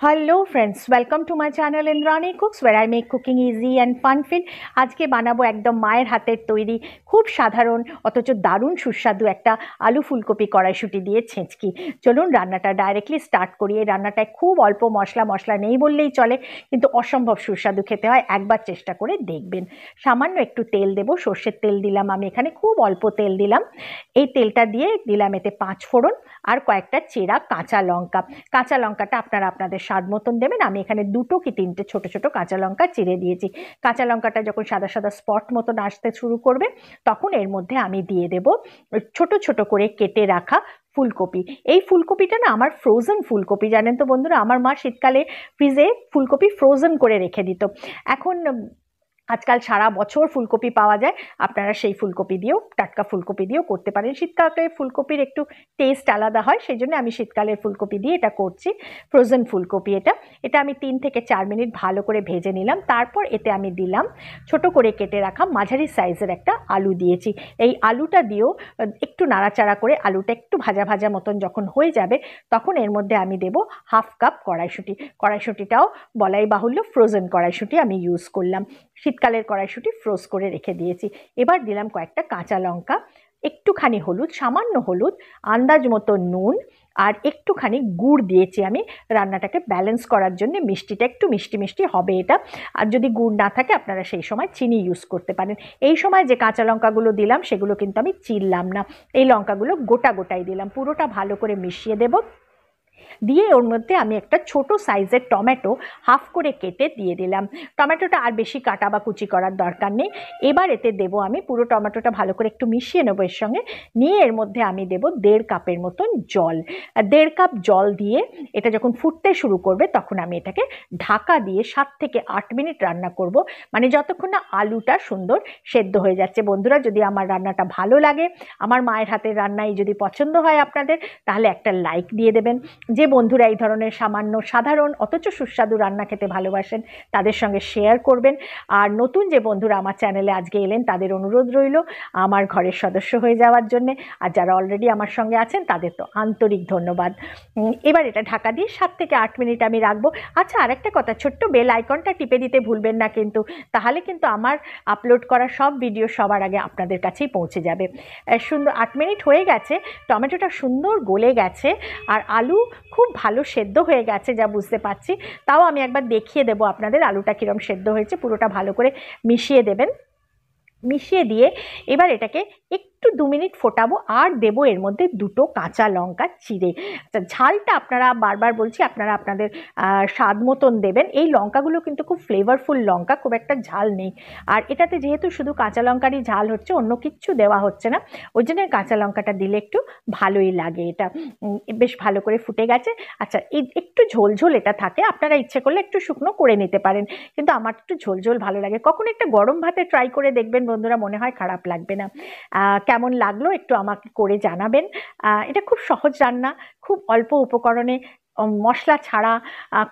Hello friends, welcome to my channel Indrani cooks where I make cooking easy and fun fill. आज के बानाबो एकदम मायर हाथेर तैरी खूब साधारण अथच दारुण सुस्वादु एक आलू फुलकपि कड़ाईशुटी दिए छेंचकी। चलुन रान्नाटा डायरेक्टली स्टार्ट करी। रान्नाटाय खूब अल्प मशला मशला नेই बोललेই चले, किन्तु असम्भव सुस्वादु खेते हय। एकबार चेष्टा करे देखबेन। सामान्य एकटु तेल देब, सर्षेर तेल दिलाम आमि एखाने, खूब अल्प तेल दिलाम। এই তেলটা দিয়ে দিলাম এতে 5 ফোড়ন আর কয়েকটা চেরা কাঁচা লঙ্কা। কাঁচা লঙ্কাটা আপনারা আপনাদের স্বাদ মতন দেবেন। আমি এখানে 2টো কি 3টে ছোট ছোট কাঁচা লঙ্কা চিড়ে দিয়েছি। কাঁচা লঙ্কাটা যখন সাদা সাদা স্পট মতন আসতে শুরু করবে তখন এর মধ্যে আমি দিয়ে দেব ছোট ছোট করে কেটে রাখা ফুলকপি। এই ফুলকপিটা না আমার ফ্রোজেন ফুলকপি, জানেন তো বন্ধুরা, আমার মা শীতকালে ফ্রিজে ফুলকপি ফ্রোজেন করে রেখে দিত। এখন আজকাল সারা বছর ফুলকপি পাওয়া যায়, আপনারা সেই ফুলকপি দিয়েও, টাটকা ফুলকপি দিয়েও করতে পারেন। শীতকালে ফুলকপির একটু টেস্ট আলাদা হয়, সেই জন্য আমি শীতকালের ফুলকপি দিয়ে এটা করছি। ফ্রোজেন ফুলকপি এটা আমি 3 থেকে 4 মিনিট ভালো করে ভেজে নিলাম। তারপর এতে আমি দিলাম ছোট করে কেটে রাখা মাঝারি সাইজের একটা আলু দিয়েছি। এই আলুটা দিয়েও একটু নাড়াচাড়া করে আলুটা একটু ভাজা ভাজা মতন যখন হয়ে যাবে তখন এর মধ্যে আমি দেব হাফ কাপ কড়াইশুঁটি। কড়াইশুঁটিটাও বলাই বাহুল্য ফ্রোজেন কড়াইশুঁটি আমি ইউজ করলাম। শীতকালের কড়াইশুঁটি ফ্রোজ করে রেখে দিয়েছি। এবার দিলাম কয়েকটা কাঁচা লঙ্কা, একটুখানি হলুদ, সামান্য হলুদ, আন্দাজ মতো নুন আর একটুখানি গুড় দিয়েছি আমি রান্নাটাকে ব্যালেন্স করার জন্য। মিষ্টিটা একটু মিষ্টি মিষ্টি হবে এটা। আর যদি গুড় না থাকে আপনারা সেই সময় চিনি ইউজ করতে পারেন। এই সময় যে কাঁচা লঙ্কাগুলো দিলাম সেগুলো কিন্তু আমি চিরলাম না, এই লঙ্কাগুলো গোটা গোটাই দিলাম। পুরোটা ভালো করে মিশিয়ে দেব। দিয়ে ওর মধ্যে আমি একটা ছোট সাইজের টমেটো হাফ করে কেটে দিয়ে দিলাম। টমেটোটা আর বেশি কাটা বা কুচি করার দরকার নেই। এবার এতে দেব আমি পুরো টমেটোটা ভালো করে একটু মিশিয়ে নেবো এর সঙ্গে। নিয়ে এর মধ্যে আমি দেব 1.5 কাপের মতন জল। 1.5 কাপ জল দিয়ে এটা যখন ফুটতে শুরু করবে তখন আমি এটাকে ঢাকা দিয়ে 7 থেকে 8 মিনিট রান্না করব, মানে যতক্ষণ না আলুটা সুন্দর সেদ্ধ হয়ে যাচ্ছে। বন্ধুরা, যদি আমার রান্নাটা ভালো লাগে, আমার মায়ের হাতের রান্নাই যদি পছন্দ হয় আপনাদের, তাহলে একটা লাইক দিয়ে দেবেন। যে বন্ধুরা এই ধরনের সামান্য সাধারণ অথচ সুস্বাদু রান্না খেতে ভালোবাসেন তাদের সঙ্গে শেয়ার করবেন। আর নতুন যে বন্ধুরা আমার চ্যানেলে আজকে এলেন তাদের অনুরোধ রইল আমার ঘরের সদস্য হয়ে যাওয়ার জন্যে। আর যারা অলরেডি আমার সঙ্গে আছেন তাদের তো আন্তরিক ধন্যবাদ। এবার এটা ঢাকা দিয়ে 7 থেকে 8 মিনিট আমি রাখবো। আচ্ছা, আরেকটা কথা, ছোট্ট বেল আইকনটা টিপে দিতে ভুলবেন না কিন্তু, তাহলে কিন্তু আমার আপলোড করা সব ভিডিও সবার আগে আপনাদের কাছেই পৌঁছে যাবে। সুন্দর 8 মিনিট হয়ে গেছে, টমেটোটা সুন্দর গলে গেছে আর আলু খুব ভালো সেদ্ধ হয়ে গেছে যা বুঝতে পারছি। তাও আমি একবার দেখিয়ে দেবো আপনাদের আলুটা কীরকম সেদ্ধ হয়েছে। পুরোটা ভালো করে মিশিয়ে দেবেন। মিশিয়ে দিয়ে এবার এটাকে একটু 2 মিনিট ফোটাবো আর দেবো এর মধ্যে 2টো কাঁচা লঙ্কা চিড়ে। আচ্ছা, ঝালটা আপনারা, বারবার বলছি, আপনারা আপনাদের স্বাদ মতন দেবেন। এই লঙ্কাগুলো কিন্তু খুব ফ্লেভারফুল লঙ্কা, খুব একটা ঝাল নেই। আর এটাতে যেহেতু শুধু কাঁচা লঙ্কারই ঝাল হচ্ছে, অন্য কিচ্ছু দেওয়া হচ্ছে না, ওই জন্য কাঁচা লঙ্কাটা দিলে একটু ভালোই লাগে। এটা বেশ ভালো করে ফুটে গেছে। আচ্ছা, এই একটু ঝোল ঝোল এটা থাকে, আপনারা ইচ্ছে করলে একটু শুকনো করে নিতে পারেন, কিন্তু আমার একটু ঝোল ঝোল ভালো লাগে। কখনো একটা গরম ভাতে ট্রাই করে দেখবেন বন্ধুরা, মনে হয় খারাপ লাগবে না। কেমন লাগলো একটু আমাকে করে জানাবেন। এটা খুব সহজ রান্না, খুব অল্প উপকরণে, মশলা ছাড়া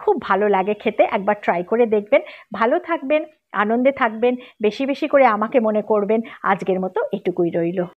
খুব ভালো লাগে খেতে। একবার ট্রাই করে দেখবেন। ভালো থাকবেন, আনন্দে থাকবেন, বেশি বেশি করে আমাকে মনে করবেন। আজকের মতো এটুকুই রইল।